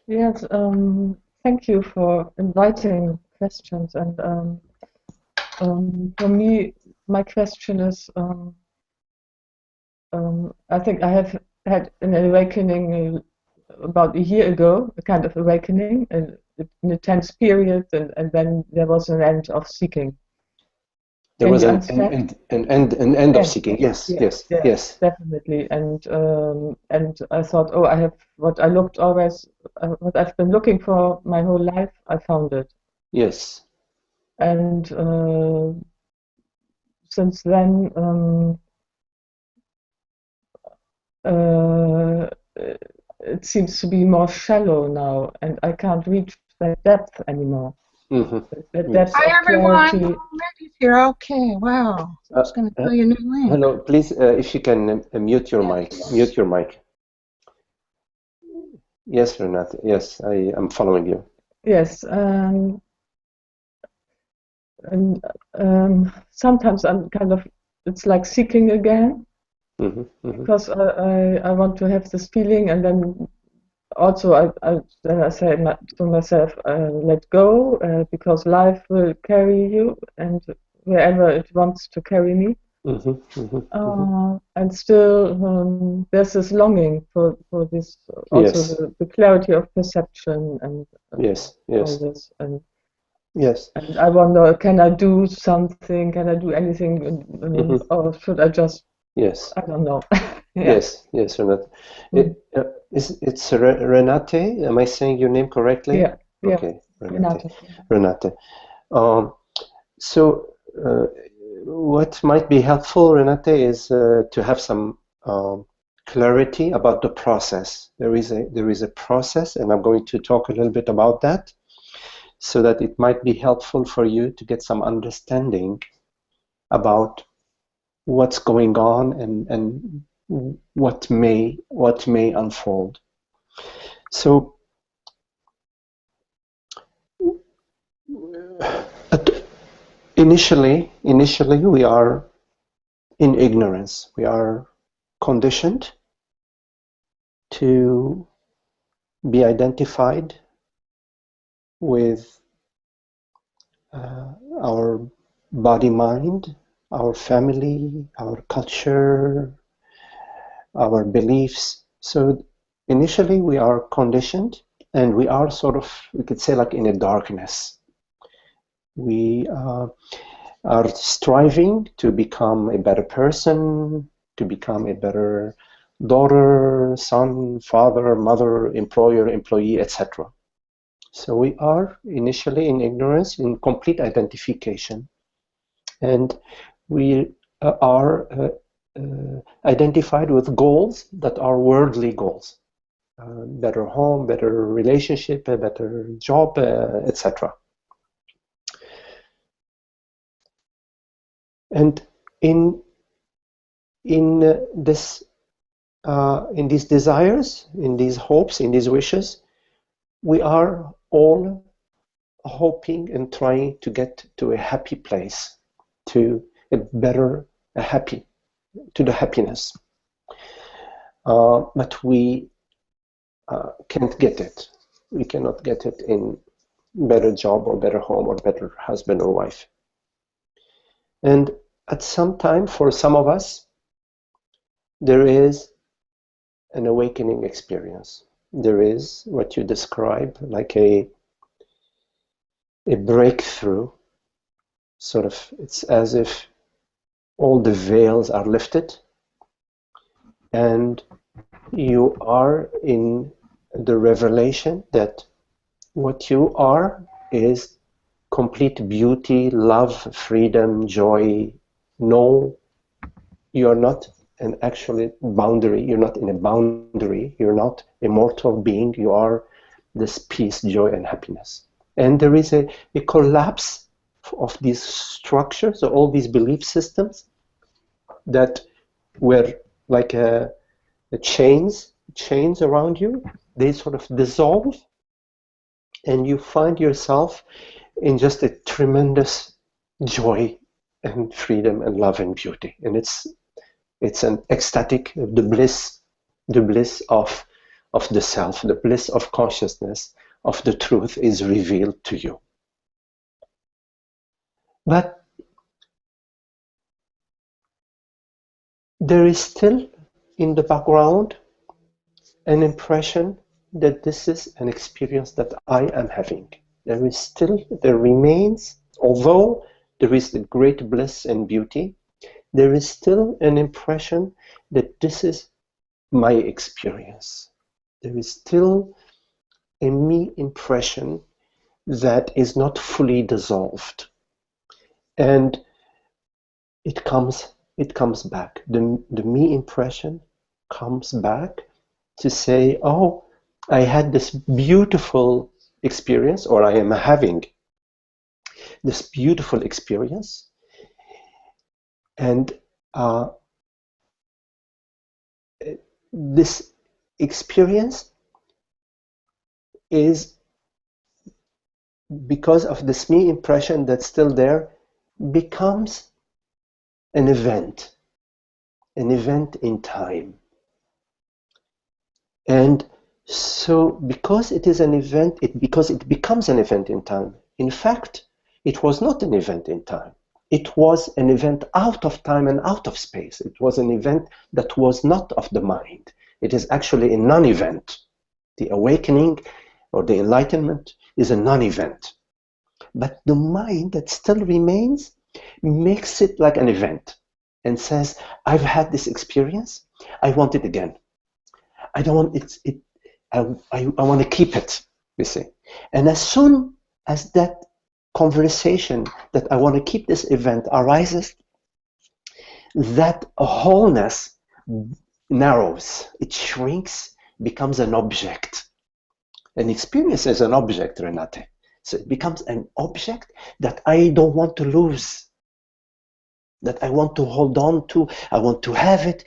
Yes, thank you for inviting questions. And for me, my question is, I think I have had an awakening about a year ago, a kind of awakening, in a tense period, and then there was an end of seeking. There Can was you understand? an end of End. seeking. Yes, Yes, yes, yes, yes, definitely. And I thought, oh, I have what I looked always, what I've been looking for my whole life. I found it. yes. And since then, uh, it seems to be more shallow now, and I can't reach that depth anymore. Mm-hmm. That depth Yes. Hi of everyone. clarity. Oh, Maggie's here. Okay, wow. So I Uh, was going to uh, tell you a new link. Hello, please, if you can mute your mic. Mute your mic. Yes, Renate. Yes, I am following you. Yes, and sometimes I'm kind of, it's like seeking again, Mm-hmm, mm-hmm. because I want to have this feeling, and then also then I say to myself, let go, because life will carry you and wherever it wants to carry me. Mm-hmm, mm-hmm, mm-hmm. And still, there's this longing for this, also Yes, the clarity of perception and yes, all yes, this. yes. And I wonder, can I do something? Can I do anything? Mm-hmm. Or should I just, Yes, I don't know. Yeah. yes, yes, Renate. Mm. It's Renate. Am I saying your name correctly? Yeah. Yeah. Okay, Renate. Renate. Renate. Um, so, what might be helpful, Renate, is to have some clarity about the process. There is a process, and I'm going to talk a little bit about that, so that it might be helpful for you to get some understanding about what's going on and what may unfold. So, initially, we are in ignorance. We are conditioned to be identified with our body mind, our family, our culture, our beliefs. So initially we are conditioned, and we are sort of, we could say, like in a darkness. We are striving to become a better person, to become a better daughter, son, father, mother, employer, employee, etc. So we are initially in ignorance, in complete identification, and we are identified with goals that are worldly goals. Better home, better relationship, a better job, etc. And in this in these desires, in these hopes, in these wishes, we are all hoping and trying to get to a happy place, to a better, a happy, to the happiness. But we can't get it. We cannot get it in better job or better home or better husband or wife. And at some time, for some of us, there is an awakening experience. There is what you describe like a breakthrough, sort of. It's as if all the veils are lifted and you are in the revelation that what you are is complete beauty, love, freedom, joy. No, you're not an actual boundary. You're not in a boundary. You're not a mortal being. You are this peace, joy, and happiness. And there is a collapse of these structures, so all these belief systems that were like chains around you. They sort of dissolve, and you find yourself in just a tremendous joy and freedom and love and beauty. And it's an ecstatic, the bliss of the self, the bliss of consciousness, of the truth is revealed to you. But there is still in the background an impression that this is an experience that I am having. There remains, although there is the great bliss and beauty, there is still an impression that this is my experience. There is still a me impression that is not fully dissolved. And it comes back. The me impression comes back to say, oh, I had this beautiful experience, or I am having this beautiful experience, and this experience is, because of this me impression that's still there, becomes an event in time. And so because it is an event, because it becomes an event in time, in fact, it was not an event in time. It was an event out of time and out of space. It was an event that was not of the mind. It is actually a non-event. The awakening or the enlightenment is a non-event. But the mind that still remains makes it like an event and says, I've had this experience, I want it again. I don't want it, I want to keep it, you see. And as soon as that conversation that I want to keep this event arises, that wholeness narrows, it shrinks, becomes an object. An experience is an object, Renate. So it becomes an object that I don't want to lose, that I want to hold on to, I want to have it,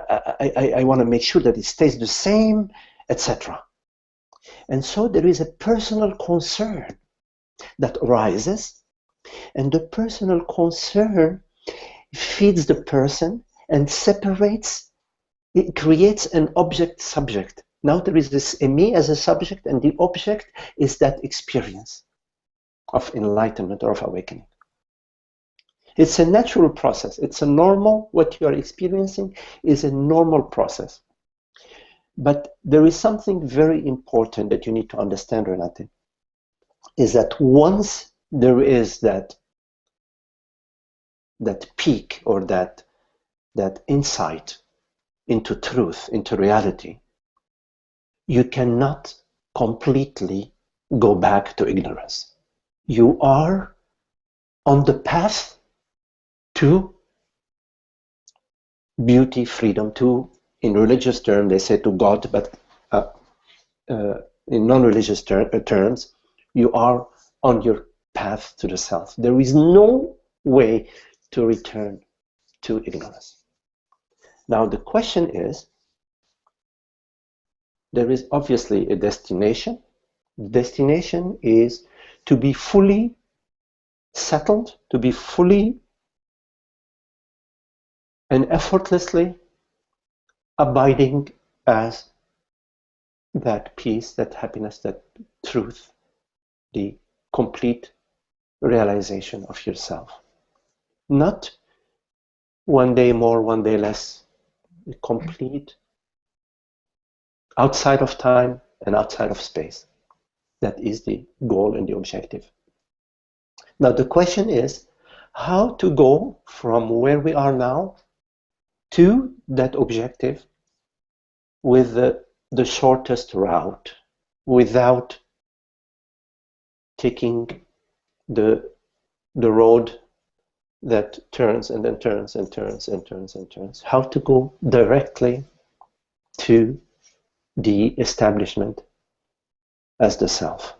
I want to make sure that it stays the same, etc. And so there is a personal concern that arises, and the personal concern feeds the person and separates, it creates an object-subject. Now there is this me as a subject, and the object is that experience of enlightenment or of awakening. It's a natural process. It's a normal, what you are experiencing is a normal process. But there is something very important that you need to understand, Renate, is that once there is that peak or that insight into truth, into reality, you cannot completely go back to ignorance. You are on the path to beauty, freedom, to, in religious terms, they say to God, but in non-religious terms, you are on your path to the self. There is no way to return to ignorance. Now the question is, there is obviously a destination. The destination is to be fully settled, to be fully and effortlessly abiding as that peace, that happiness, that truth, the complete realization of yourself. Not one day more, one day less, the complete outside of time and outside of space. That is the goal and the objective. Now the question is how to go from where we are now to that objective with the shortest route, without taking the road that turns and then turns and turns and turns and turns. How to go directly to the establishment as the self.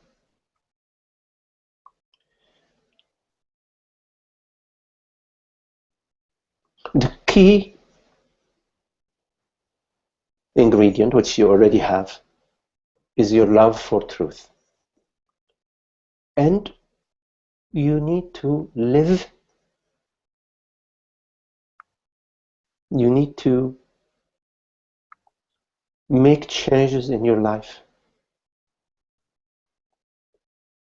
The key ingredient, which you already have, is your love for truth. And you need to live, you need to make changes in your life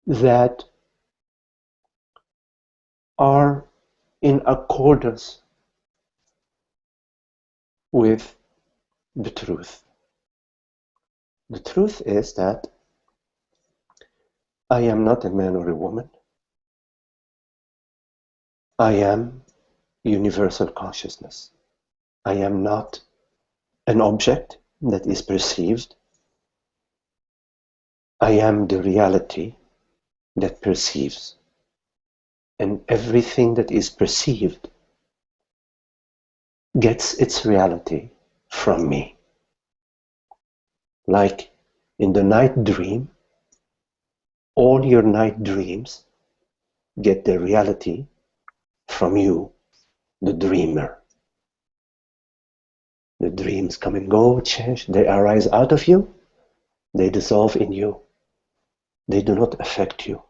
that are in accordance with the truth. The truth is that I am not a man or a woman. I am universal consciousness. I am not an object that is perceived. I am the reality that perceives. And everything that is perceived gets its reality from me. Like in the night dream, all your night dreams get their reality from you, the dreamer. The dreams come and go, change, they arise out of you, they dissolve in you. They do not affect you.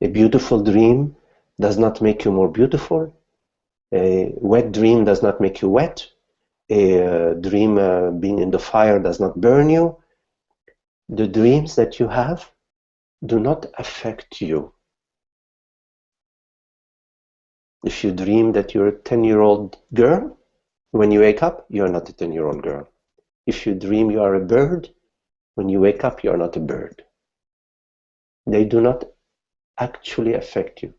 A beautiful dream does not make you more beautiful. A wet dream does not make you wet. A dream being in the fire does not burn you. The dreams that you have do not affect you. If you dream that you're a 10-year-old girl, when you wake up, you're not a 10-year-old girl. If you dream you are a bird, when you wake up, you're not a bird. They do not actually affect you.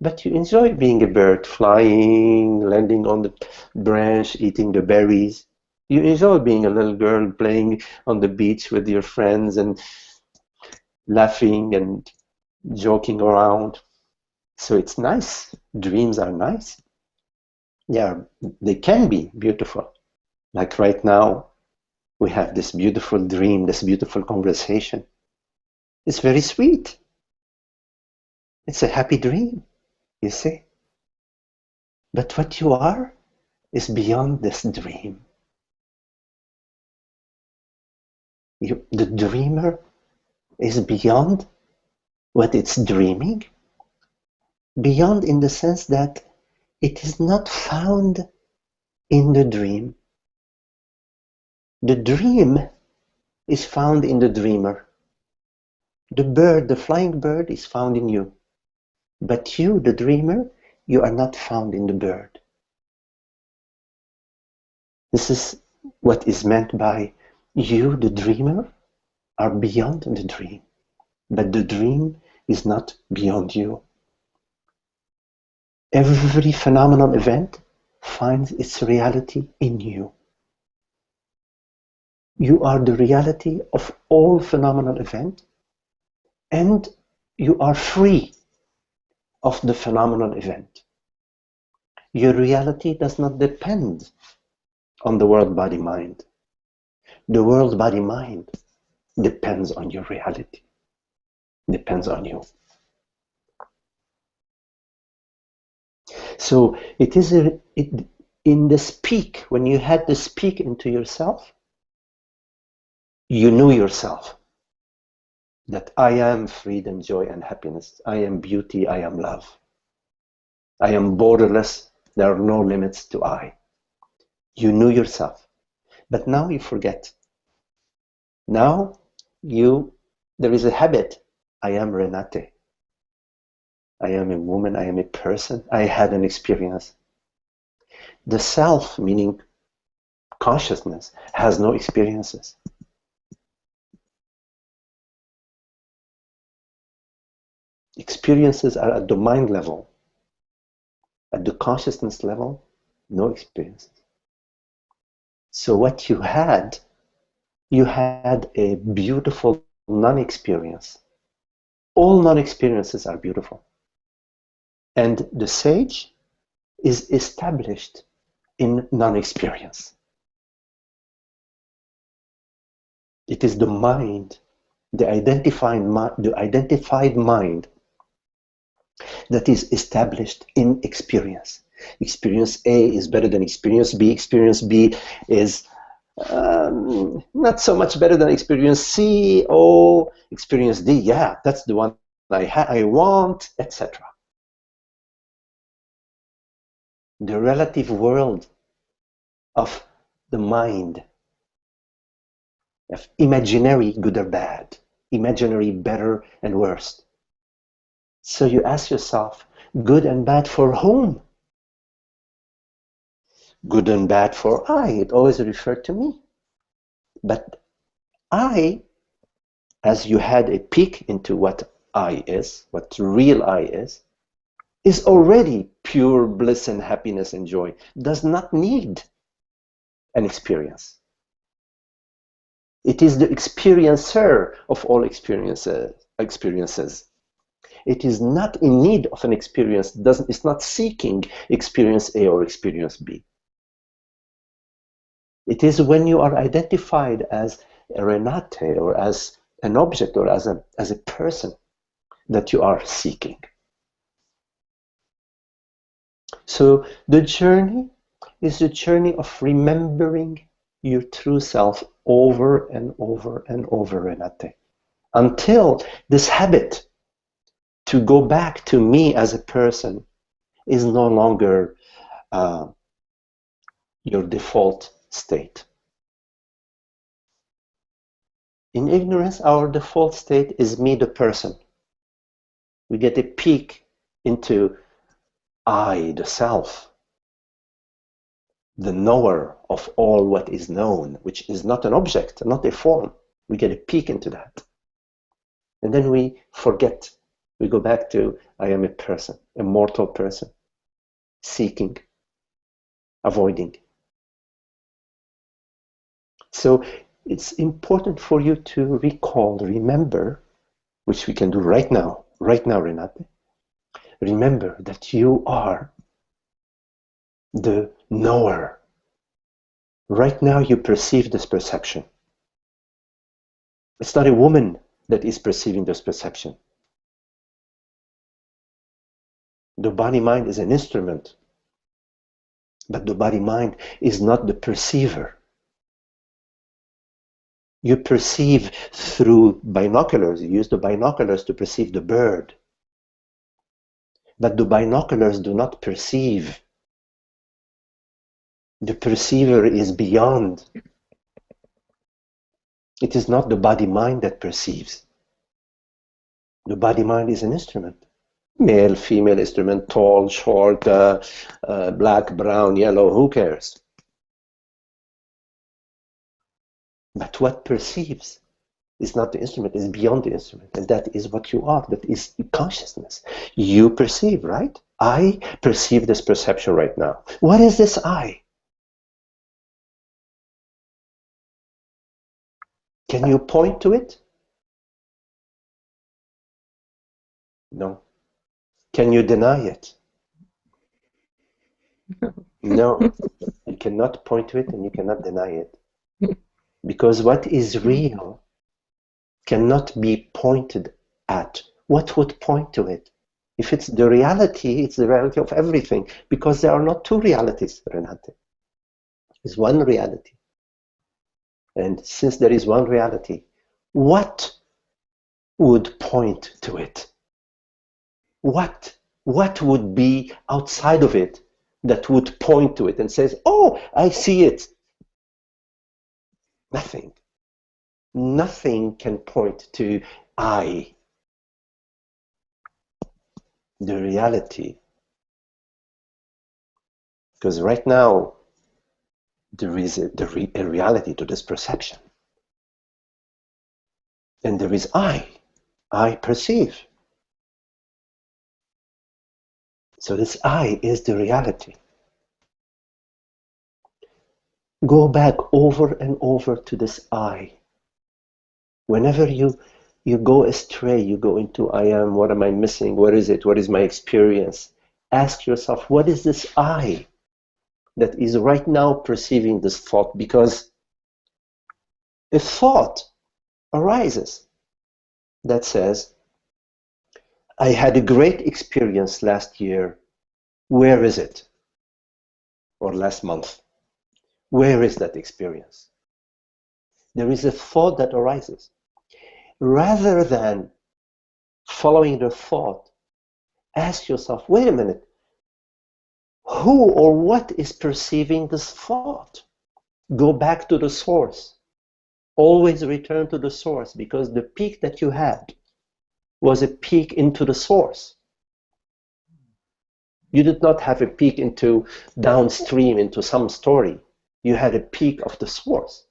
But you enjoy being a bird, flying, landing on the branch, eating the berries. You enjoy being a little girl playing on the beach with your friends and laughing and joking around. So it's nice. Dreams are nice. Yeah, they can be beautiful. Like right now, we have this beautiful dream, this beautiful conversation. It's very sweet. It's a happy dream, you see. But what you are is beyond this dream. The dreamer is beyond what it's dreaming, beyond in the sense that it is not found in the dream. The dream is found in the dreamer. The bird, the flying bird, is found in you. But you, the dreamer, you are not found in the bird. This is what is meant by you, the dreamer, are beyond the dream. But the dream is not beyond you. Every phenomenal event finds its reality in you. You are the reality of all phenomenal events, and you are free of the phenomenal event. Your reality does not depend on the world body mind. The world body mind depends on your reality, depends on you. So it is in the speak, when you had to speak into yourself, you knew yourself. That I am freedom, joy, and happiness. I am beauty, I am love. I am borderless, there are no limits to I. You knew yourself. But now you forget. Now there is a habit. I am Renate. I am a woman, I am a person, I had an experience. The self, meaning consciousness, has no experiences. Experiences are at the mind level. At the consciousness level, no experiences. So what you had a beautiful non-experience. All non-experiences are beautiful. And the sage is established in non-experience. It is the mind, the identified mind that is established in experience. Experience A is better than experience B. Experience B is not so much better than experience C. Oh, experience D, yeah, that's the one I want, etc. The relative world of the mind of imaginary good or bad, imaginary better and worse. So you ask yourself, good and bad for whom? Good and bad for I. It always referred to me. But I, as you had a peek into what I is, what real I is already pure bliss and happiness and joy, does not need an experience. It is the experiencer of all experiences. It is not in need of an experience, it's not seeking experience A or experience B. It is when you are identified as a Renate or as an object or as a person that you are seeking. So the journey is the journey of remembering your true self over and over and over, Renate, until this habit to go back to me as a person is no longer your default state. In ignorance, our default state is me, the person. We get a peek into I, the self, the knower of all what is known, which is not an object, not a form. We get a peek into that. And then we forget. We go back to I am a person, a mortal person, seeking, avoiding. So it's important for you to recall, remember, which we can do right now, Renate. Remember that you are the knower. Right now you perceive this perception. It's not a woman that is perceiving this perception. The body-mind is an instrument, but the body-mind is not the perceiver. You perceive through binoculars. You use the binoculars to perceive the bird. But the binoculars do not perceive. The perceiver is beyond. It is not the body-mind that perceives. The body-mind is an instrument. Male, female instrument, tall, short, black, brown, yellow, who cares? But what perceives is not the instrument, is beyond the instrument. And that is what you are, that is consciousness. You perceive, right? I perceive this perception right now. What is this I? Can you point to it? No. Can you deny it? No. You cannot point to it and you cannot deny it. Because what is real cannot be pointed at. What would point to it? If it's the reality of everything, because there are not two realities, Renate. There's one reality. And since there is one reality, what would point to it? What would be outside of it that would point to it and says, oh, I see it? Nothing. Nothing can point to I, the reality. Because right now, there is a reality to this perception. And there is I perceive. So this I is the reality. Go back over and over to this I. Whenever you go astray, you go into I am, what am I missing? What is it? What is my experience? Ask yourself, what is this I that is right now perceiving this thought? Because a thought arises that says, I had a great experience last year. Where is it? Or last month. Where is that experience? There is a thought that arises. Rather than following the thought, ask yourself, wait a minute, who or what is perceiving this thought? Go back to the source. Always return to the source, because the peak that you had was a peak into the source. You did not have a peak into downstream into some story. You had a peak of the source,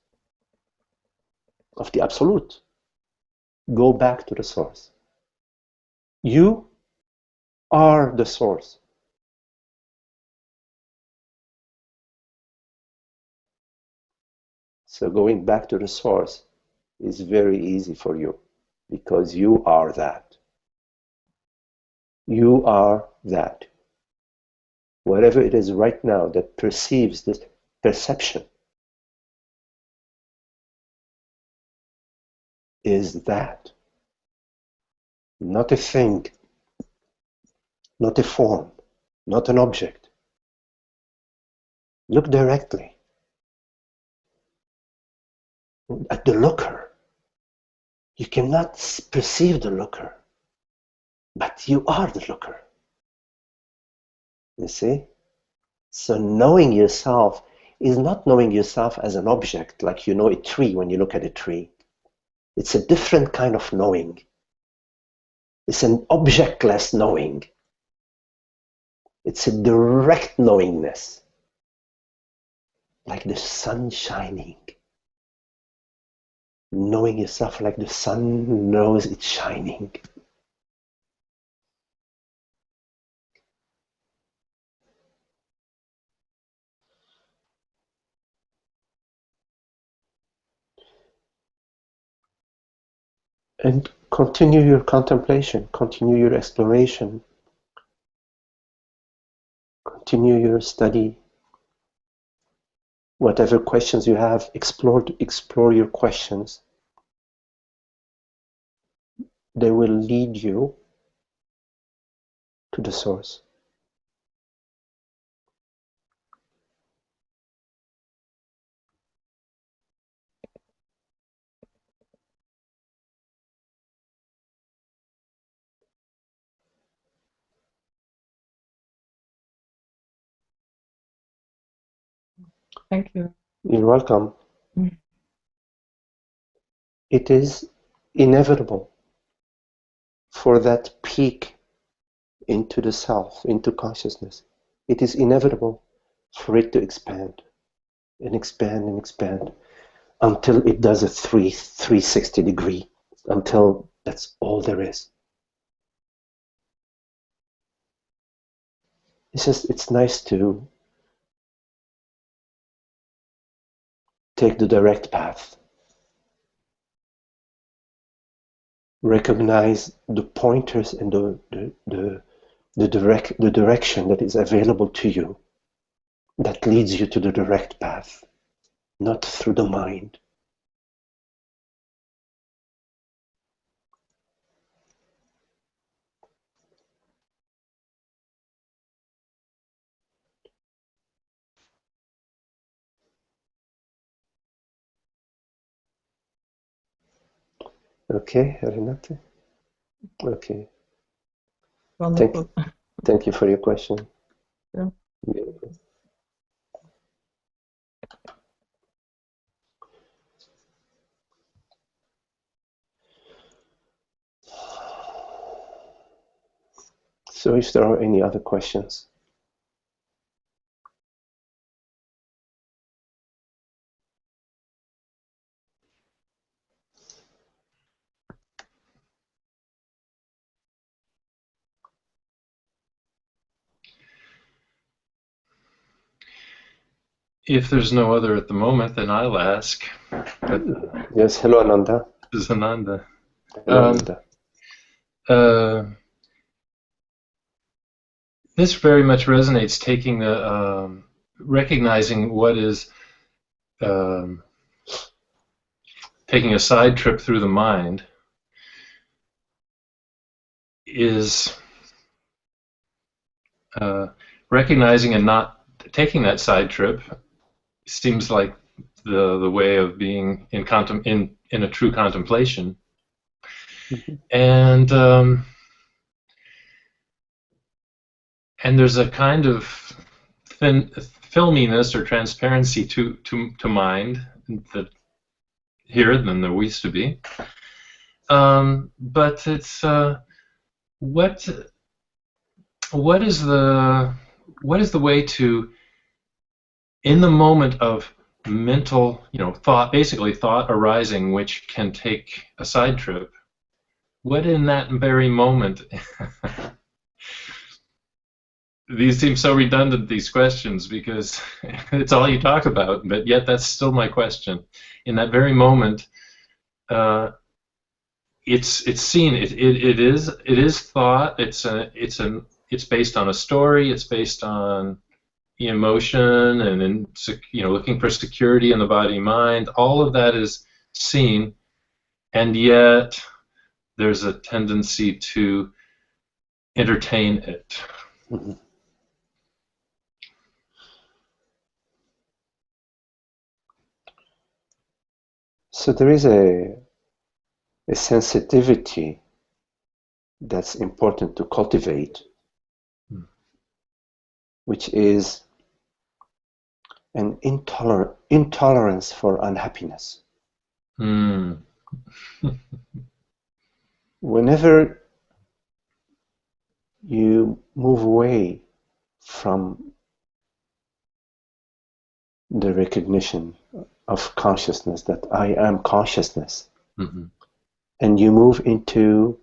of the absolute. Go back to the source. You are the source. So going back to the source is very easy for you, because you are that. You are that. Whatever it is right now that perceives this perception is that. Not a thing, not a form, not an object. Look directly at the looker. You cannot perceive the looker, but you are the looker. You see? So knowing yourself is not knowing yourself as an object, like you know a tree when you look at a tree. It's a different kind of knowing. It's an objectless knowing. It's a direct knowingness, like the sun shining. Knowing yourself like the sun knows it's shining. And continue your contemplation, continue your exploration, continue your study. Whatever questions you have, explore your questions. They will lead you to the source. Thank you. You're welcome. Mm. It is inevitable for that peak into the self, into consciousness. It is inevitable for it to expand and expand and expand until it does a 360 degree, until that's all there is. It's nice to take the direct path. Recognize the pointers and the direction that is available to you, that leads you to the direct path, not through the mind. Okay, Renate? Okay. Wonderful. Thank you for your question. Yeah. So if there are any other questions. If there's no other at the moment, then I'll ask. But, yes, hello Ananda. this is Ananda. Hello, Ananda. This very much resonates, taking the recognizing what is taking a side trip through the mind is recognizing and not taking that side trip seems like the way of being in a true contemplation. Mm-hmm. And there's a kind of filminess or transparency to mind that here than there used to be. But it's what what is the way to, in the moment of mental, thought, basically thought arising, which can take a side trip, what in that very moment these seem so redundant, these questions, because it's all you talk about, but yet that's still my question. In that very moment, it's seen. It is thought. It's based on a story. It's based on emotion and looking for security in the body mind. All of that is seen, and yet there's a tendency to entertain it. Mm-hmm. So there is a sensitivity that's important to cultivate, which is an intolerance for unhappiness. Whenever you move away from the recognition of consciousness, that I am consciousness, and you move into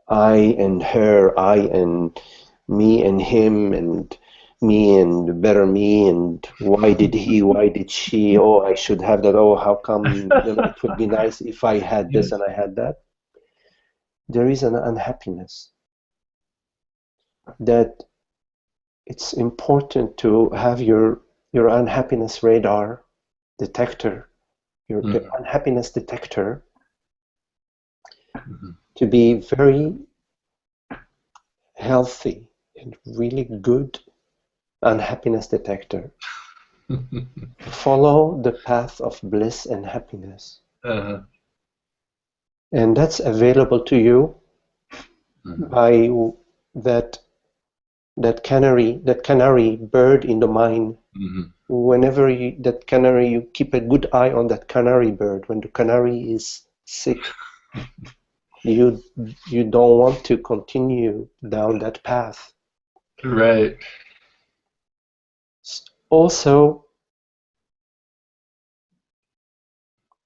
I and her, I and me and him, and me and better me, and why did he, why did she, oh, I should have that, oh, how come, it would be nice if I had this and I had that. There is an unhappiness that it's important to have your unhappiness radar detector, your unhappiness detector, to be very healthy and really good unhappiness detector. Follow the path of bliss and happiness. And that's available to you by that canary bird in the mind. Whenever that canary, you keep a good eye on that canary bird. When the canary is sick, you don't want to continue down that path. Right. Also,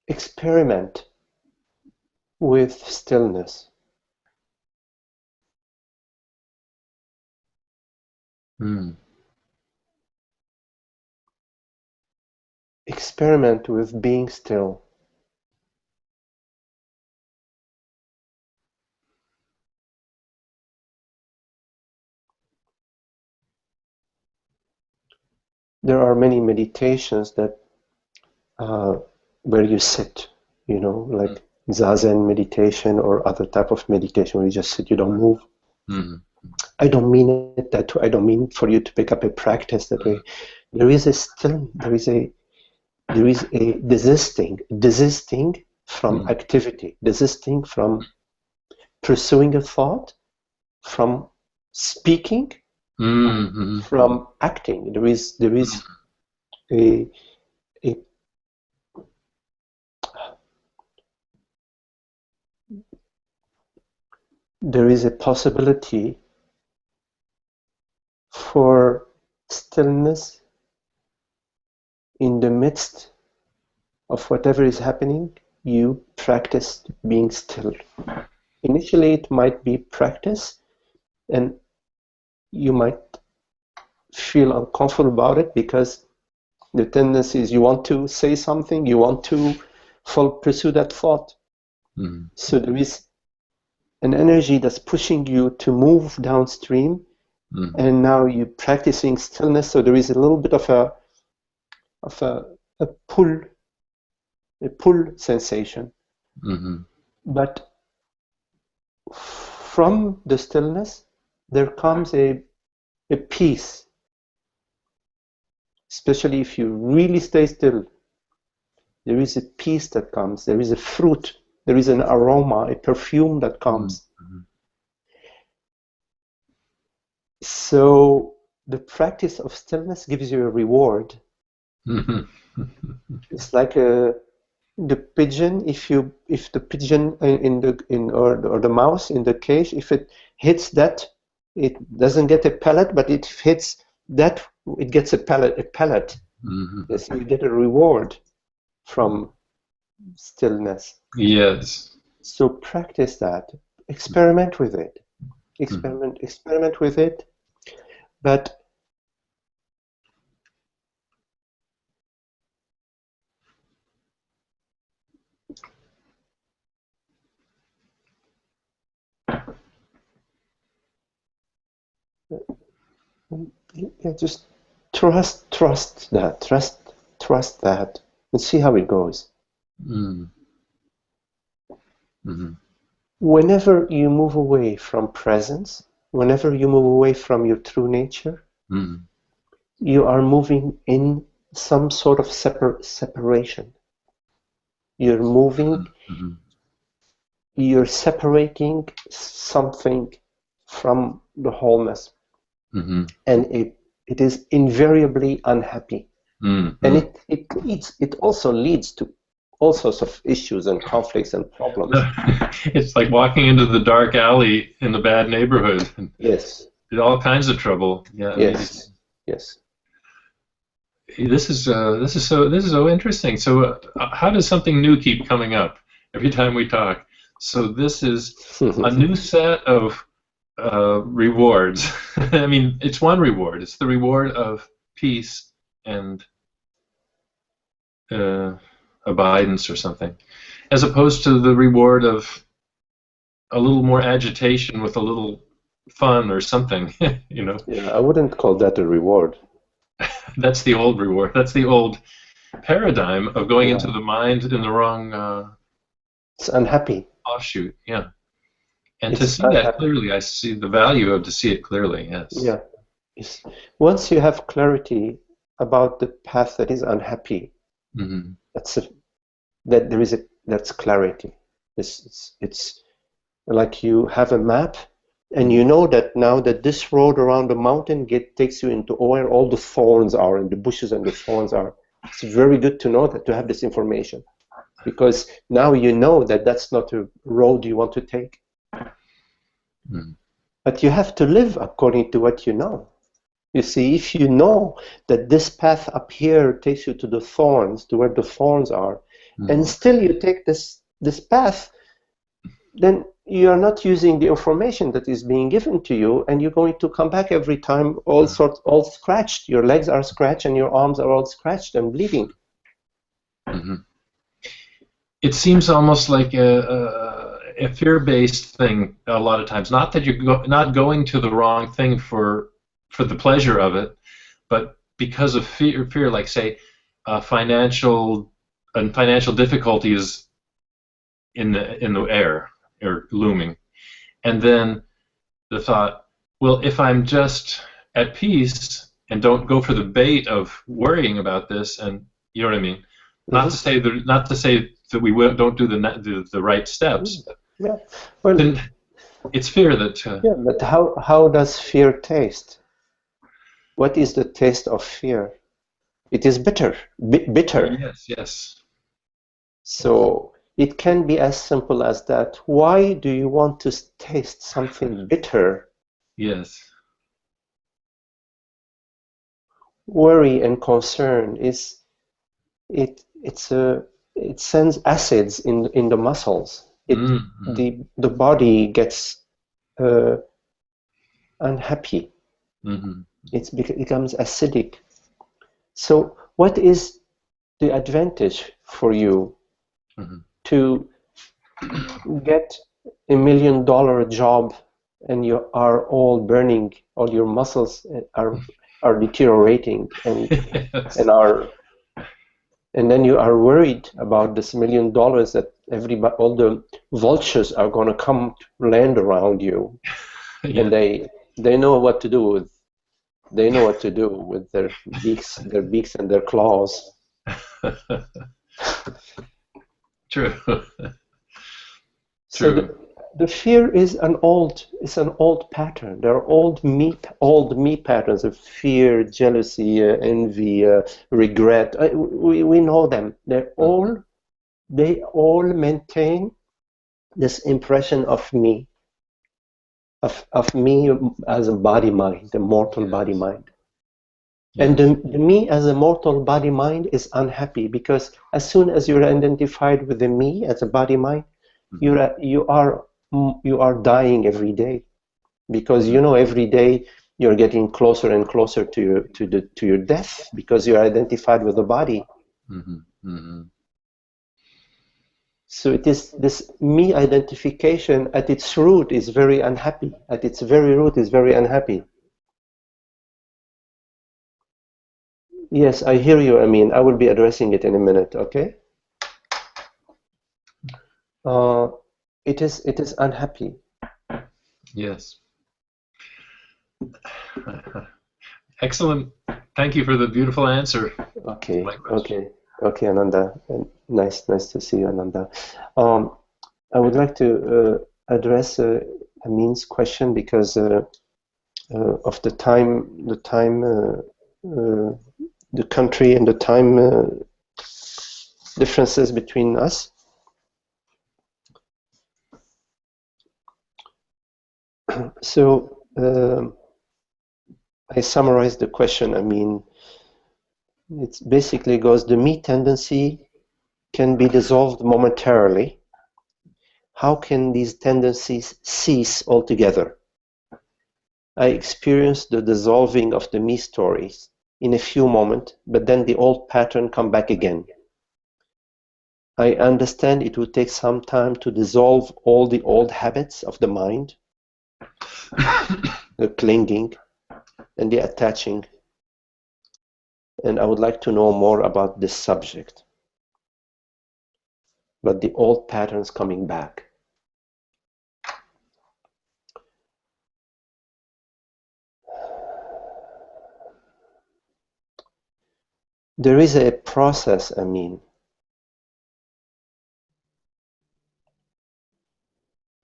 experiment with stillness. Experiment with being still. There are many meditations that where you sit, like Zazen meditation or other type of meditation where you just sit, you don't move. I don't mean it that way. I don't mean for you to pick up a practice that way. There is a desisting from activity, desisting from pursuing a thought, from speaking, from acting. There is a possibility for stillness in the midst of whatever is happening. You practice being still. Initially, it might be practice, and you might feel uncomfortable about it because the tendency is you want to say something, you want to pursue that thought. So there is an energy that's pushing you to move downstream, and now you're practicing stillness. So there is a little bit of a pull sensation. But from the stillness, there comes a peace. Especially if you really stay still, there is a peace that comes. There is a fruit. There is an aroma, a perfume that comes. So the practice of stillness gives you a reward Mhm. It's like the pigeon. If the pigeon or the mouse in the cage, if it hits that, it doesn't get a pellet, but it hits that, it gets a pellet. A pellet. Mhm. Yes, you get a reward from stillness. Yes. So practice that. Experiment with it. Mhm. Experiment with it. But yeah, just trust that, and see how it goes. Mhm. Mhm. Whenever you move away from presence, whenever you move away from your true nature, Mhm. you are moving in some sort of separation. You're moving, Mhm. you're separating something from the wholeness, Mhm. and it is invariably unhappy. And Mhm. it also leads to all sorts of issues and conflicts and problems. It's like walking into the dark alley in the bad neighborhood and Yes, all kinds of trouble. Yeah, amazing. yes, yes. This is so interesting. So, how does something new keep coming up every time we talk? So this is a new set of rewards. I mean, it's one reward. It's the reward of peace and uh, abidance or something, as opposed to the reward of a little more agitation with a little fun or something. You know, Yeah, I wouldn't call that a reward. that's the old reward. That's the old paradigm of going into Yeah, the mind in the wrong it's unhappy. offshoot. Yeah. And to It's see that unhappy. clearly, I see the value of to see it clearly. Yes. Yeah. It's, once you have clarity about the path that is unhappy, Hmm. that's a, that there is a that's clarity. It's like you have a map, and you know that now that this road around the mountain takes you into where all the thorns are and the bushes and the thorns are. It's very good to know that, to have this information, because now you know that that's not a road you want to take. Hmm. But you have to live according to what you know. You see, if you know that this path up here takes you to the thorns, to where the thorns are, and Hmm. still you take this path, then you are not using the information that is being given to you, and you're going to come back every time all scratched. Your legs are scratched and your arms are all scratched and bleeding. Hmm. It seems almost like a fear-based thing a lot of times. Not that not going to the wrong thing for the pleasure of it, but because of fear, like say, financial and financial difficulties in the air or looming, and then the thought, well, if I'm just at peace and don't go for the bait of worrying about this, and you know what I mean. Hmm. Not to say that we don't do the right steps, but Yeah. Well, then it's fear that. yeah, but how does fear taste? What is the taste of fear? It is bitter, bitter. Yes, yes, So it can be as simple as that. Why do you want to taste something bitter? yes. Worry and concern is it sends acids in the muscles. Mm-hmm. The body gets uh, unhappy. Mm-hmm. It becomes acidic. So what is the advantage for you Mm-hmm. to get $1 million job, and you are all burning, all your muscles are deteriorating, Yes. and are and then you are worried about this $1 million that everybody, all the vultures are going to come to land around you, and Yeah. they know what to do with they know what to do with their beaks and their claws. True. So True. The fear is an old pattern. There are old me patterns of fear, jealousy, envy, regret. We know them. They all maintain this impression of me, of me as a body mind, the mortal body mind. And the me as a mortal body mind is unhappy, because as soon as you're identified with the me as a body mind, you are dying every day, because you know every day you're getting closer and closer to your death, because you're identified with the body. So it is this me identification at its root is very unhappy. At its very root is very unhappy. Yes, I hear you, Amin. I will be addressing it in a minute, okay? It is unhappy. Yes. Excellent. Thank you for the beautiful answer. Okay, okay, Ananda. Nice to see you, Ananda. I would like to address Amin's question because of the country and the time differences between us. So I summarize the question. I mean, it basically goes: the me tendency can be dissolved momentarily. How can these tendencies cease altogether? I experienced the dissolving of the me stories in a few moments, but then the old pattern come back again. I understand it will take some time to dissolve all the old habits of the mind, the clinging and the attaching, and I would like to know more about this subject, but the old patterns coming back. There is a process, I mean.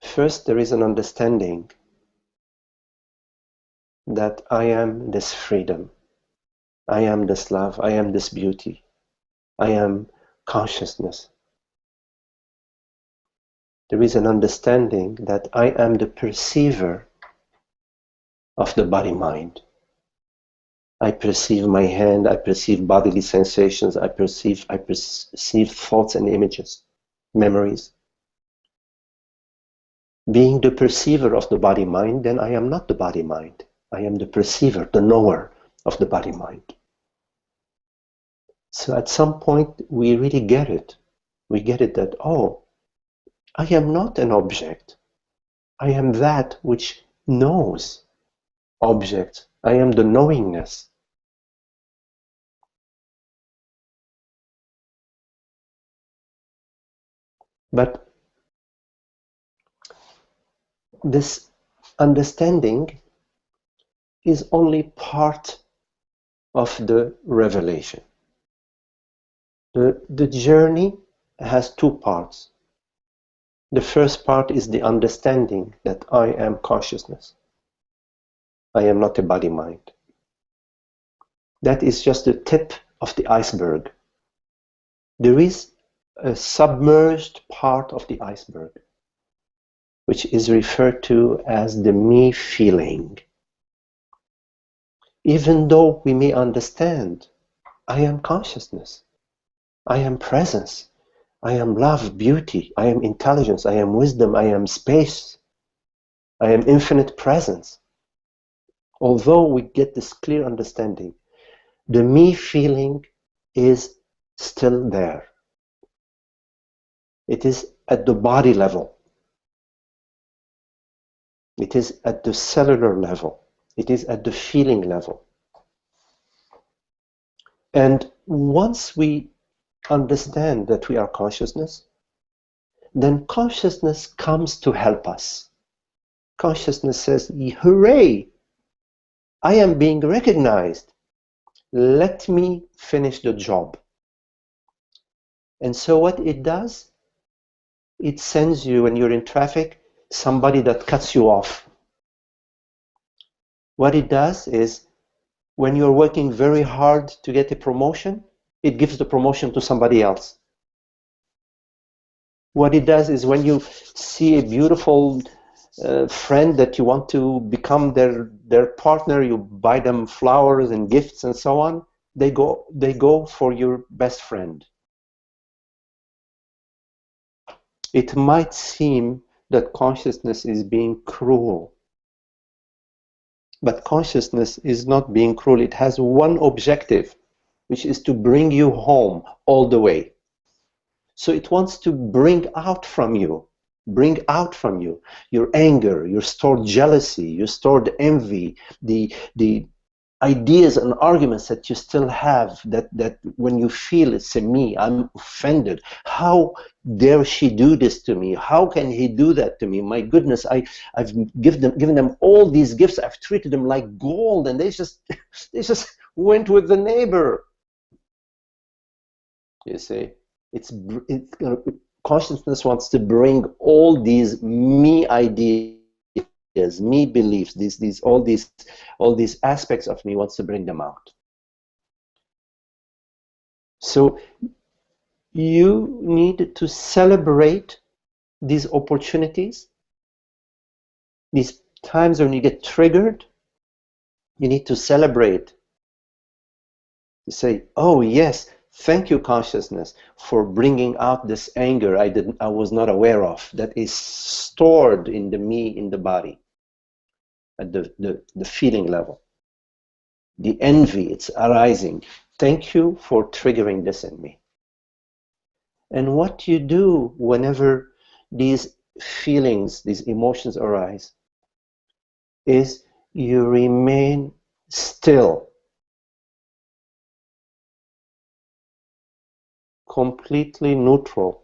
First, there is an understanding that I am this freedom, I am this love, I am this beauty, I am consciousness. There is an understanding that I am the perceiver of the body-mind. I perceive my hand, I perceive bodily sensations, I perceive thoughts and images, memories. Being the perceiver of the body-mind, then I am not the body-mind. I am the perceiver, the knower of the body-mind. So at some point we really get it. We get it that, oh, I am not an object. I am that which knows objects. I am the knowingness. But this understanding is only part of the revelation. The journey has two parts. The first part is the understanding that I am consciousness. I am not a body-mind. That is just the tip of the iceberg. There is a submerged part of the iceberg, which is referred to as the me feeling. Even though we may understand, I am consciousness, I am presence, I am love, beauty, I am intelligence, I am wisdom, I am space, I am infinite presence. Although we get this clear understanding, the me feeling is still there. It is at the body level. It is at the cellular level. It is at the feeling level. And once we understand that we are consciousness, then consciousness comes to help us. Consciousness says, hooray, I am being recognized. Let me finish the job. And so what it does, it sends you, when you're in traffic, somebody that cuts you off. What it does is, when you're working very hard to get a promotion, it gives the promotion to somebody else. What it does is, when you see a beautiful friend that you want to become their partner, you buy them flowers and gifts and so on. They go for your best friend. It might seem that consciousness is being cruel, but consciousness is not being cruel. It has one objective, which is to bring you home all the way. So it wants to bring out from you your anger, your stored jealousy, your stored envy, the ideas and arguments that you still have, that when you feel it's a me, I'm offended. How dare she do this to me? How can he do that to me? My goodness, I've given them all these gifts. I've treated them like gold, and they just went with the neighbor. You see, consciousness wants to bring all these me ideas, me beliefs, all these aspects of me, wants to bring them out. So you need to celebrate these opportunities, these times when you get triggered. You need to celebrate, to say, oh yes, thank you, consciousness, for bringing out this anger I was not aware of, that is stored in the me, in the body, at the feeling level. The envy, it's arising. Thank you for triggering this in me. And what you do whenever these feelings, these emotions arise, is you remain still, completely neutral.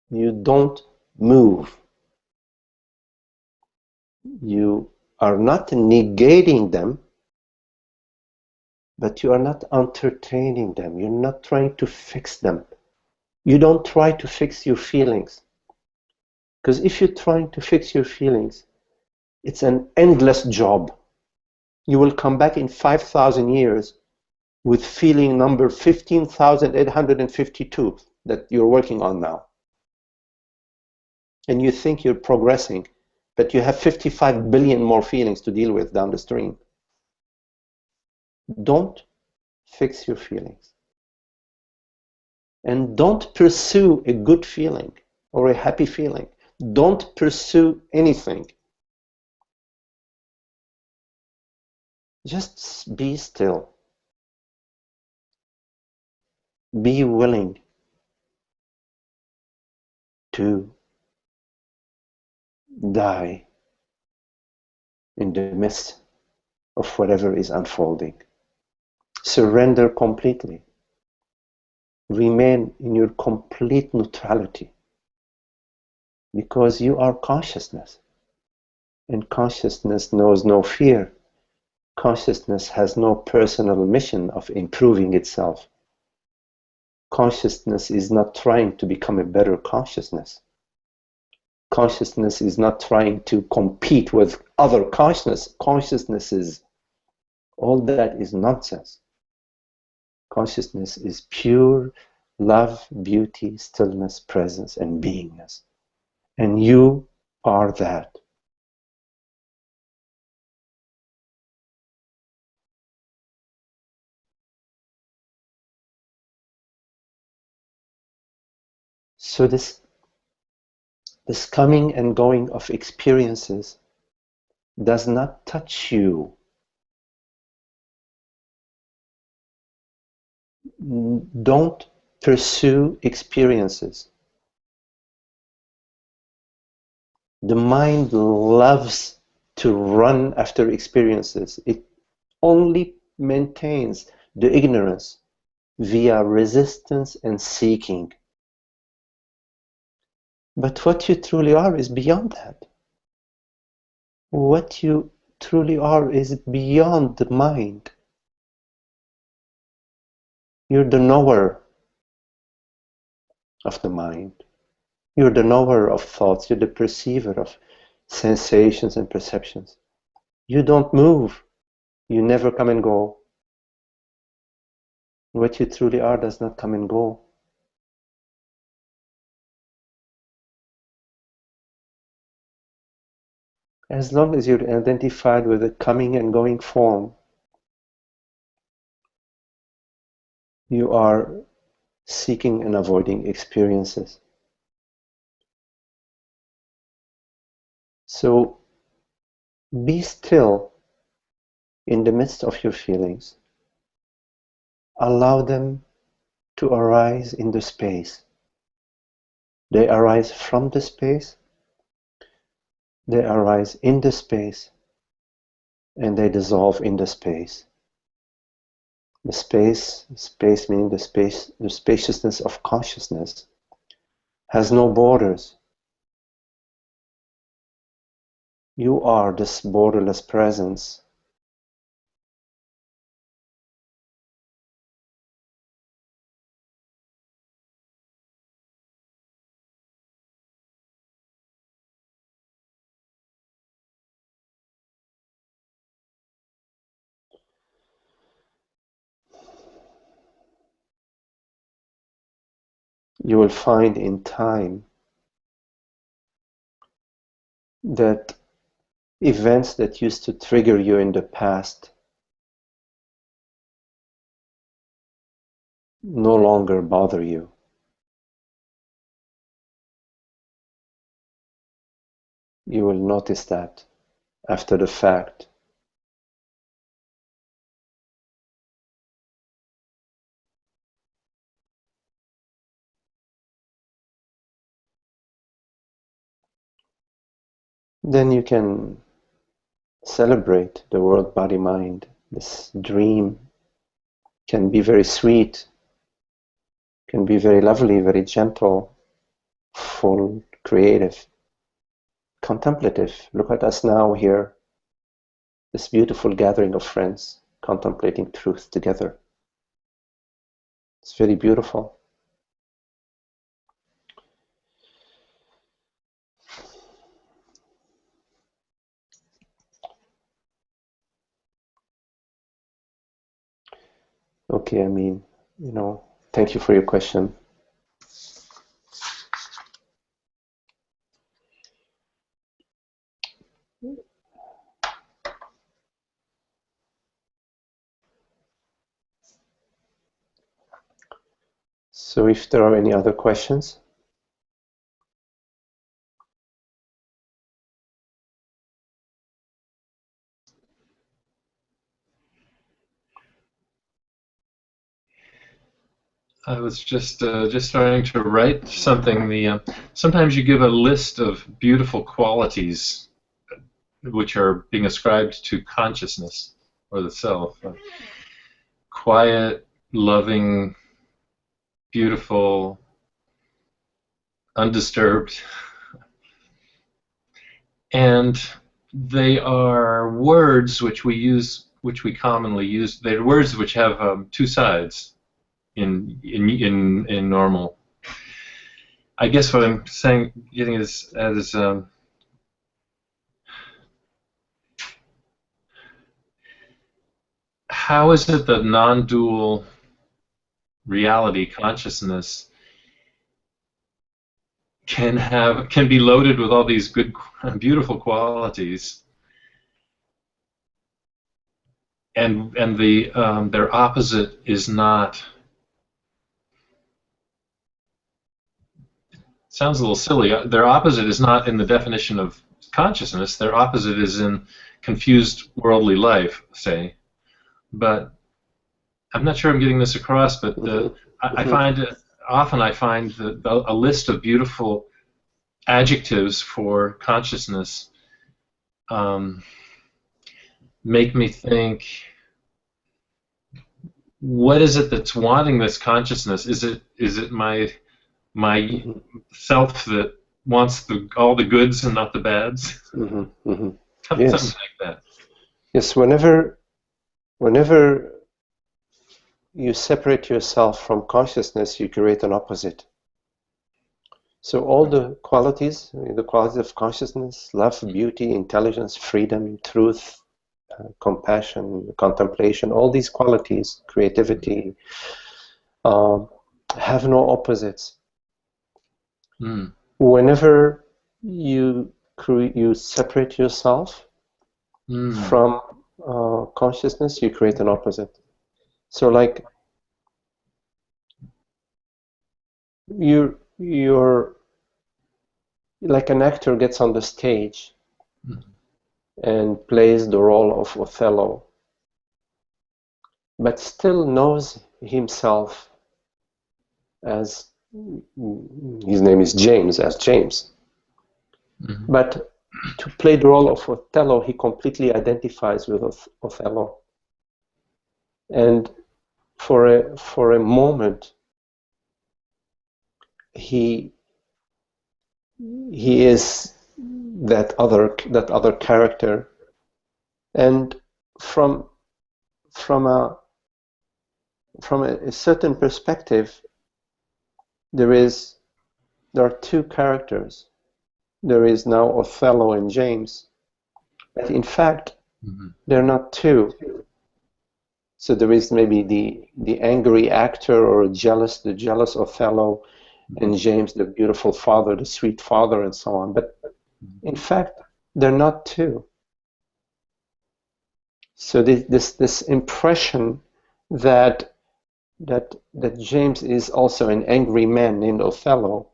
You don't move. You are not negating them, but you are not entertaining them. You're not trying to fix them. You don't try to fix your feelings. Because if you're trying to fix your feelings, it's an endless job. You will come back in 5,000 years with feeling number 15,852 that you're working on now. And you think you're progressing, but you have 55 billion more feelings to deal with down the stream. Don't fix your feelings. And don't pursue a good feeling or a happy feeling. Don't pursue anything. Just be still. Be willing to die in the midst of whatever is unfolding. Surrender completely. Remain in your complete neutrality, because you are consciousness, and consciousness knows no fear. Consciousness has no personal mission of improving itself. Consciousness is not trying to become a better consciousness. Consciousness is not trying to compete with other consciousnesses. All that is nonsense. Consciousness is pure love, beauty, stillness, presence, and beingness. And you are that. So this coming and going of experiences does not touch you. Don't pursue experiences. The mind loves to run after experiences. It only maintains the ignorance via resistance and seeking. But what you truly are is beyond that. What you truly are is beyond the mind. You're the knower of the mind. You're the knower of thoughts. You're the perceiver of sensations and perceptions. You don't move. You never come and go. What you truly are does not come and go. As long as you're identified with the coming and going form, you are seeking and avoiding experiences. So be still in the midst of your feelings. Allow them to arise in the space. They arise from the space, they arise in the space, and they dissolve in the space. The space meaning the spaciousness of consciousness, has no borders. You are this borderless presence. You will find in time that events that used to trigger you in the past no longer bother you. You will notice that after the fact. Then you can celebrate the world body mind. This dream can be very sweet, can be very lovely, very gentle, full, creative, contemplative. Look at us now here, this beautiful gathering of friends contemplating truth together. It's very beautiful. Okay, I mean, thank you for your question. So if there are any other questions, I was just starting to write something. Sometimes you give a list of beautiful qualities which are being ascribed to consciousness or the self. Quiet, loving, beautiful, undisturbed. And they are words which we commonly use. They're words which have two sides in normal. I guess what I'm getting is how is it that non-dual reality, consciousness, can be loaded with all these good, beautiful qualities, and their opposite is not. Sounds a little silly. Their opposite is not in the definition of consciousness. Their opposite is in confused worldly life, say. But I'm not sure I'm getting this across. But I find often I find a list of beautiful adjectives for consciousness make me think, what is it that's wanting this consciousness? Is it my self that wants all the goods and not the bads? Something Yes. like that. Yes, whenever you separate yourself from consciousness, you create an opposite. So all the qualities of consciousness, love, beauty, intelligence, freedom, truth, compassion, contemplation, all these qualities, creativity, um, have no opposites. Whenever you separate yourself from consciousness, you create an opposite. So like you're like an actor gets on the stage and plays the role of Othello, but still knows himself as, his name is James, as James. But to play the role of Othello, he completely identifies with Othello. And for a moment, he is that other character, and from a certain perspective, there are two characters. There is now Othello and James, but in fact, they're not two. So there is maybe the angry actor or the jealous Othello, and James, the beautiful father, the sweet father, and so on. But in fact, they're not two. So this impression that James is also an angry man named Othello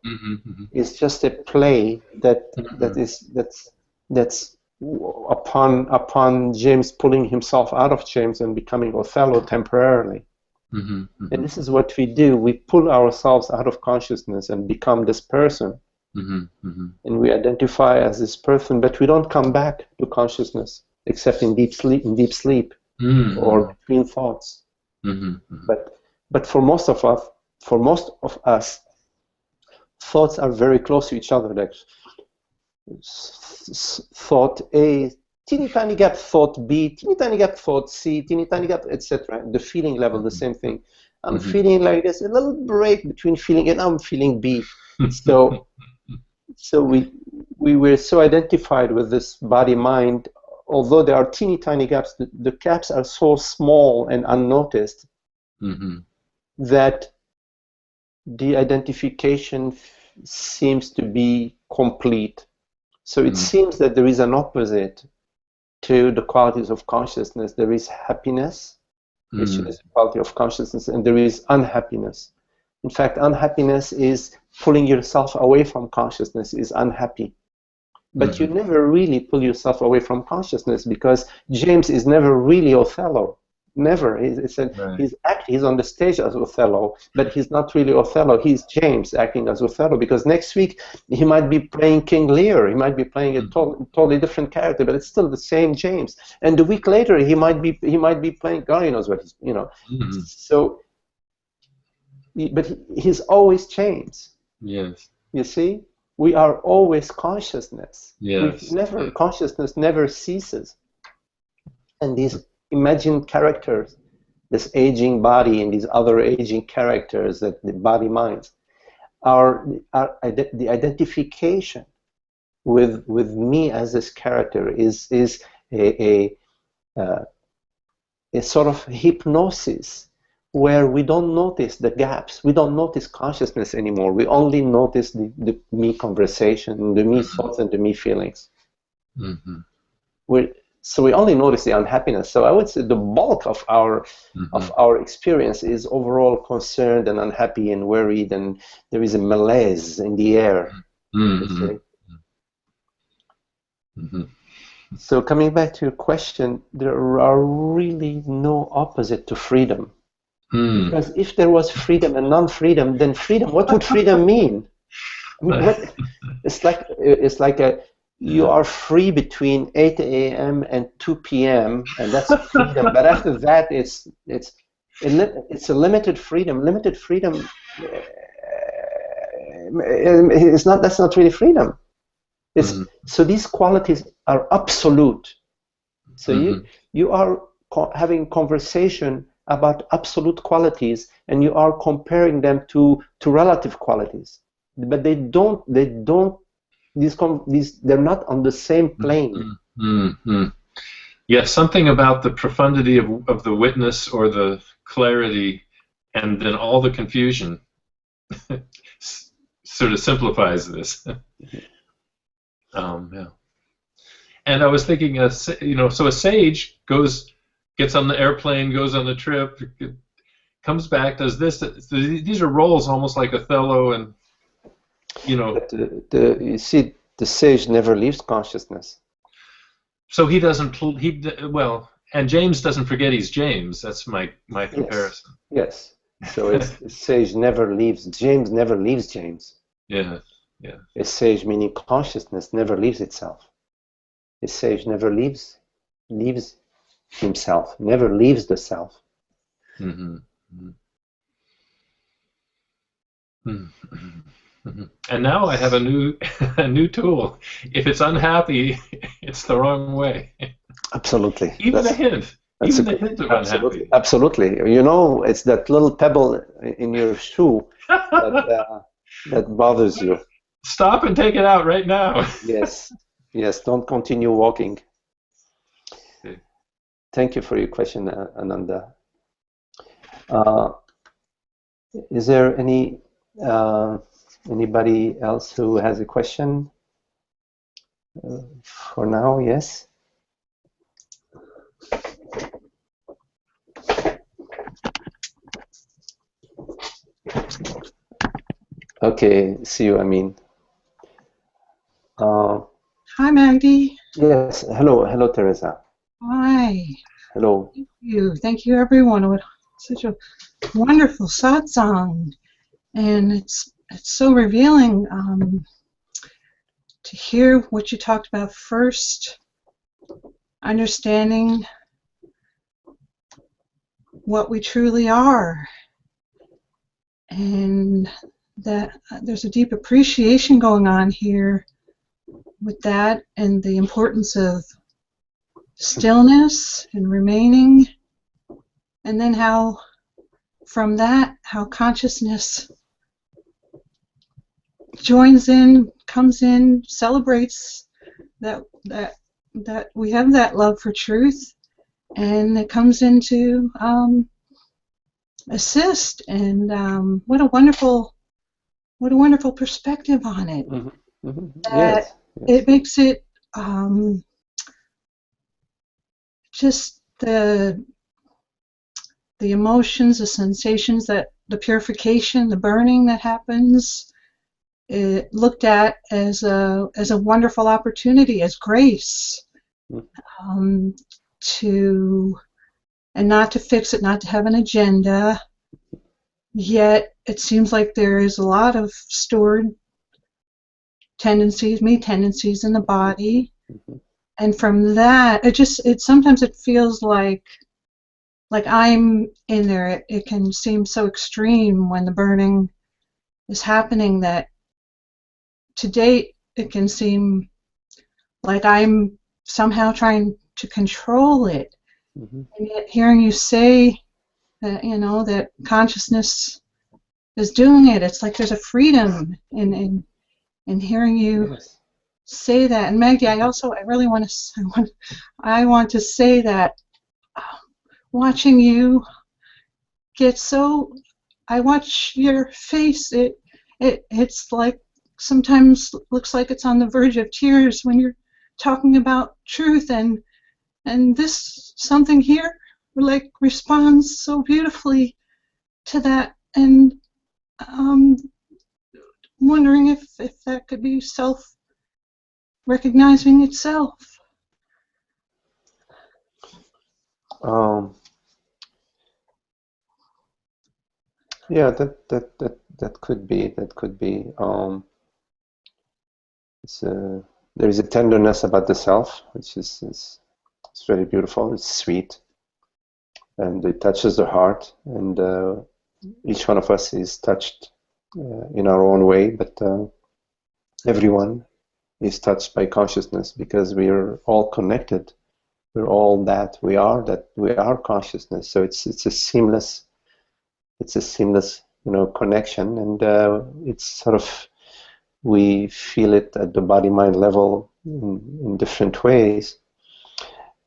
is just a play that's upon James pulling himself out of James and becoming Othello temporarily. And this is what we do. We pull ourselves out of consciousness and become this person. And we identify as this person, but we don't come back to consciousness except in deep sleep or between thoughts. But for most of us, thoughts are very close to each other. Like thought A, teeny tiny gap, thought B, teeny tiny gap, thought C, teeny tiny gap, etc. The feeling level, the same thing. I'm feeling like there's a little break between feeling A and I'm feeling B. So we were so identified with this body-mind, although there are teeny tiny gaps, the gaps are so small and unnoticed that the identification seems to be complete. So it seems that there is an opposite to the qualities of consciousness. There is happiness, which is a quality of consciousness, and there is unhappiness. In fact, unhappiness is pulling yourself away from consciousness, is unhappy. But you never really pull yourself away from consciousness, because James is never really Othello. Never. He's on the stage as Othello, but he's not really Othello. He's James acting as Othello, because next week he might be playing King Lear. He might be playing a totally different character, but it's still the same James. And the week later he might be playing, God knows what he's, So, but he's always James. Yes. You see, we are always consciousness. Yes. Consciousness never ceases. And these imagined characters, this aging body and these other aging characters, that the body minds, are the identification with me as this character is a sort of hypnosis, where we don't notice the gaps. We don't notice consciousness anymore. We only notice the me conversation, the me thoughts, and the me feelings. So we only notice the unhappiness. So I would say the bulk of our experience is overall concerned and unhappy and worried, and there is a malaise in the air. So coming back to your question, there are really no opposite to freedom. Because if there was freedom and non-freedom, then freedom, what would freedom mean? I mean, it's like you are free between 8 a.m. and 2 p.m. and that's freedom. But after that, it's a limited freedom. Limited freedom is not. That's not really freedom. So these qualities are absolute. So you are having conversation about absolute qualities, and you are comparing them to relative qualities. but they don't. They're not on the same plane. Mm-hmm. Yeah, something about the profundity of the witness or the clarity, and then all the confusion sort of simplifies this. Yeah. And I was thinking, so a sage gets on the airplane, goes on the trip, comes back, does this. These are roles almost like Othello, and But you see, the sage never leaves consciousness. So he doesn't. And James doesn't forget he's James. That's my comparison. Yes. So it's sage never leaves. James never leaves James. Yeah. A sage, meaning consciousness, never leaves itself. A sage never leaves himself, never leaves the self. Mm-hmm. Mm-hmm. And now I have a new tool. If it's unhappy, it's the wrong way. Absolutely. Even the hint of unhappy. Absolutely. It's that little pebble in your shoe that bothers you. Stop and take it out right now. Yes. Don't continue walking. Okay. Thank you for your question, Ananda. Is there anybody else who has a question? For now, yes. Okay, see you, Amin. Hi, Maggie. Yes, hello, Teresa. Hi. Hello. Thank you, everyone. What such a wonderful satsang, and it's so revealing to hear what you talked about first, understanding what we truly are, and that there's a deep appreciation going on here with that, and the importance of stillness and remaining, and then how from that how consciousness joins in, comes in, celebrates that we have that love for truth, and it comes into assist, and what a wonderful perspective on it. Mm-hmm. Mm-hmm. That Yes. it makes it just the emotions, the sensations, that the purification, the burning that happens, it looked at as a wonderful opportunity, as grace, and not to fix it, not to have an agenda. Yet it seems like there is a lot of stored tendencies in the body, and from that, sometimes it feels like I'm in there. It can seem so extreme when the burning is happening that to date it can seem like I'm somehow trying to control it. Mm-hmm. And yet hearing you say that, that consciousness is doing it, it's like there's a freedom in hearing you say that. And Maggie, I really want to say that watching you get so, I watch your face, it's like sometimes looks like it's on the verge of tears when you're talking about truth, and this something here like responds so beautifully to that, and wondering if that could be self-recognizing itself. Yeah, that could be. There is a tenderness about the self, which is it's very beautiful. It's sweet, and it touches the heart. And each one of us is touched in our own way, but everyone is touched by consciousness because we are all connected. We're all that we are consciousness. So it's a seamless connection, and it's sort of we feel it at the body-mind level in different ways.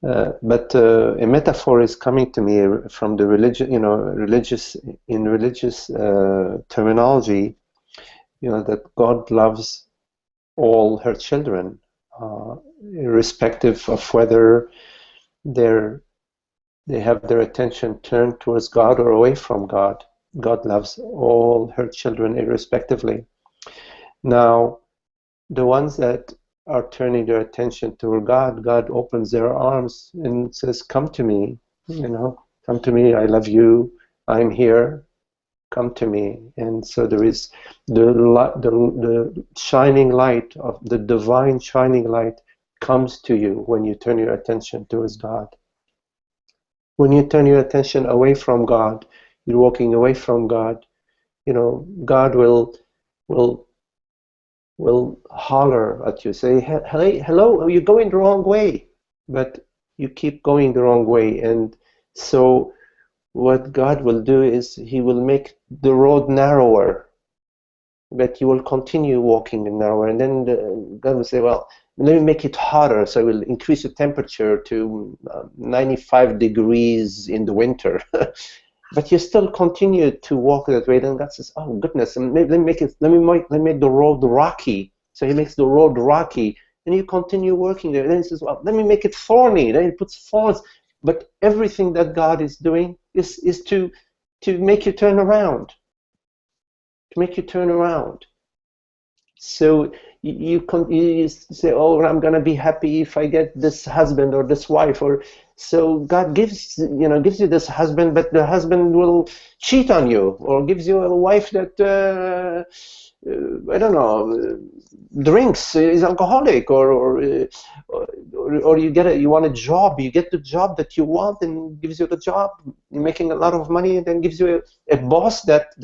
But a metaphor is coming to me from the religion, religious terminology, that God loves all her children, irrespective of whether they have their attention turned towards God or away from God. God loves all her children irrespectively. Now, the ones that are turning their attention toward God, God opens their arms and says, come to me, come to me, I love you, I'm here, come to me. And so there is the shining light of the divine shining light comes to you when you turn your attention towards God. When you turn your attention away from God, you're walking away from God, God will holler at you, say, hey, hello, you're going the wrong way. But you keep going the wrong way. And so what God will do is he will make the road narrower, but you will continue walking narrower. And then God will say, well, let me make it hotter. So I will increase the temperature to 95 degrees in the winter. But you still continue to walk that way. Then God says, "Oh goodness, and let me make the road rocky." So He makes the road rocky, and you continue working there. And then He says, "Well, let me make it thorny." Then He puts thorns. But everything that God is doing is to make you turn around, to make you turn around. So you say, "Oh, I'm gonna be happy if I get this husband or this wife," or so God gives you this husband, but the husband will cheat on you, or gives you a wife that I don't know, drinks, is alcoholic, or you want a job, you get the job that you want, and gives you the job, you're making a lot of money, and then gives you a boss that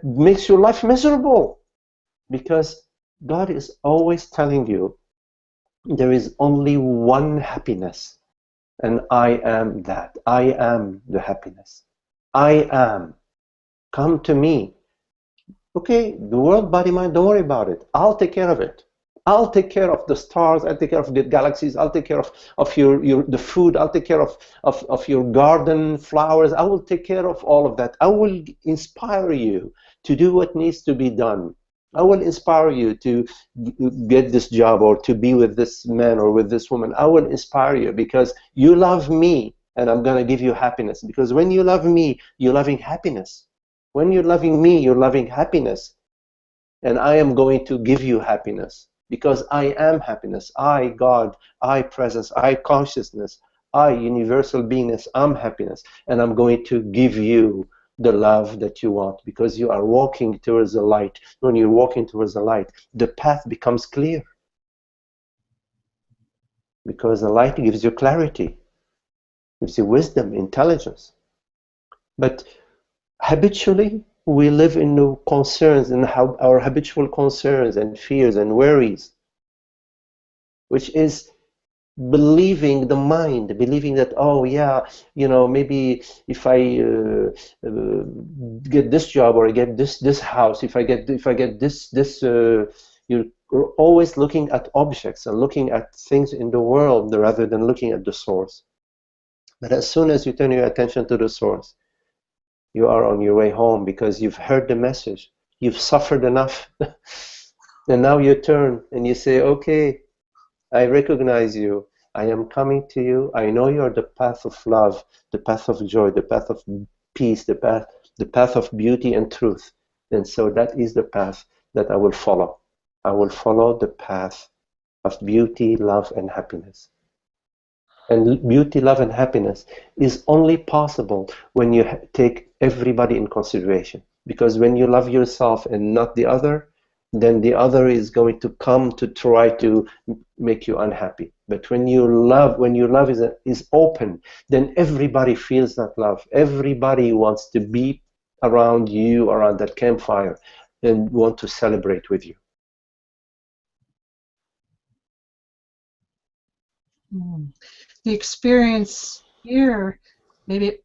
makes your life miserable, because God is always telling you there is only one happiness, and I am that. I am the happiness. I am. Come to me. Okay, the world, body, mind, don't worry about it. I'll take care of it. I'll take care of the stars. I'll take care of the galaxies. I'll take care of the food. I'll take care of your garden, flowers. I will take care of all of that. I will inspire you to do what needs to be done. I will inspire you to get this job, or to be with this man or with this woman. I will inspire you because you love me, and I'm going to give you happiness. Because when you love me, you're loving happiness. When you're loving me, you're loving happiness. And I am going to give you happiness. Because I am happiness. I, God, I, presence, I, consciousness, I, universal beingness, I'm happiness. And I'm going to give you the love that you want, because you are walking towards the light. When you're walking towards the light, the path becomes clear. Because the light gives you clarity, gives you wisdom, intelligence. But habitually, we live in the concerns, and our habitual concerns and fears and worries, which is believing the mind, believing that, oh yeah, maybe if I get this job, or I get this house, if I get this, you're always looking at objects and looking at things in the world rather than looking at the source. But as soon as you turn your attention to the source, you are on your way home, because you've heard the message, you've suffered enough, and now you turn and you say, okay, I recognize you. I am coming to you. I know you're the path of love, the path of joy, the path of peace, the path of beauty and truth. And so that is the path that I will follow. I will follow the path of beauty, love, and happiness. And beauty, love, and happiness is only possible when you take everybody in consideration. Because when you love yourself and not the other, then the other is going to come to try to make you unhappy. But when your love is open, then everybody feels that love. Everybody wants to be around you, around that campfire, and want to celebrate with you. The experience here, maybe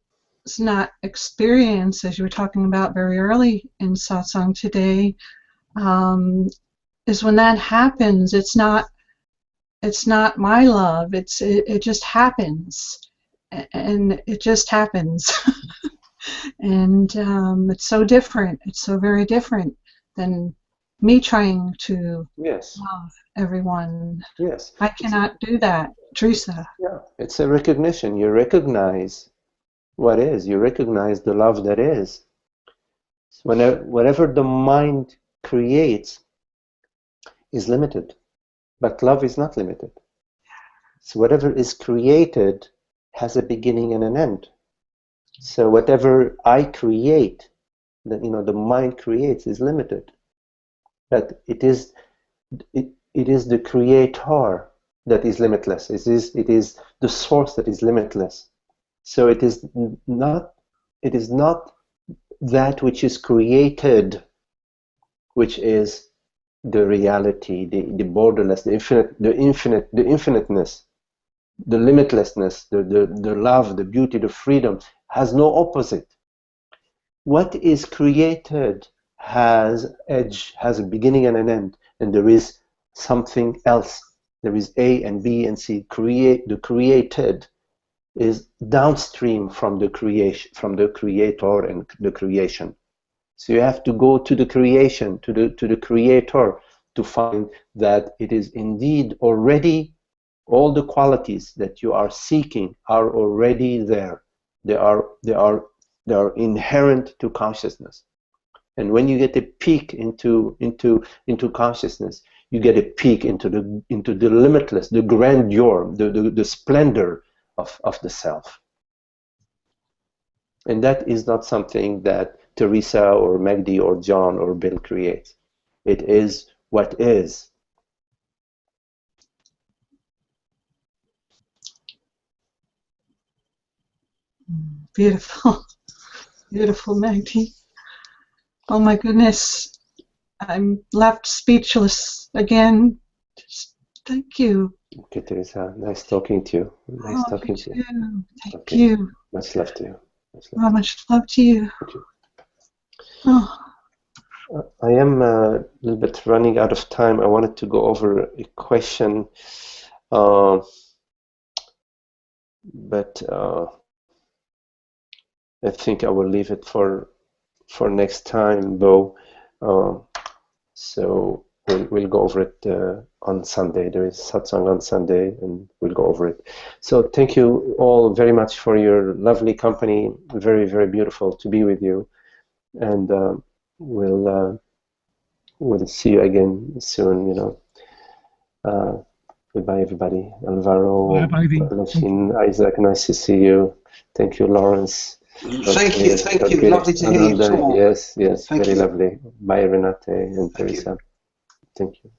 it's not experience, as you were talking about very early in satsang today, is when that happens, it's not my love. It just happens, and it just happens. And it's so different. It's so very different than me trying to Yes. love everyone. Yes. I cannot do that, Teresa. Yeah. It's a recognition. You recognize what is. You recognize the love that is. Whatever the mind creates is limited, but love is not limited. So whatever is created has a beginning and an end. So whatever I create, the mind creates, is limited, but it is the creator that is limitless. It is the source that is limitless. So it is not that which is created, which is the reality, the borderless, the infiniteness, the limitlessness, the love, the beauty, the freedom has no opposite. What is created has edge, has a beginning and an end, and there is something else. There is A and B and C. The created is downstream from the creation, from the creator and the creation. So you have to go to the creation, to the creator, to find that it is indeed already all the qualities that you are seeking are already there. They are inherent to consciousness. And when you get a peek into consciousness, you get a peek into the limitless, the grandeur, the splendor of the self. And that is not something that Teresa or Magdi or John or Bill creates. It is what is. Beautiful. Beautiful, Maggie. Oh my goodness. I'm left speechless again. Just thank you. Okay, Teresa. Nice talking to you. Nice talking to you. Thank you. Much love to you. Much love to you. Thank you. Oh. I am a little bit running out of time. I wanted to go over a question, but I think I will leave it for next time, though. So we'll go over it on Sunday. There is satsang on Sunday, and we'll go over it. So thank you all very much for your lovely company. Very, very beautiful to be with you, and we'll see you again soon. Goodbye, everybody. Alvaro, Lachine, Isaac, nice to see you. Thank you, Lawrence. Thank you. Lovely to hear you talk. Yes, very lovely. Bye, Renate and Teresa. Thank you.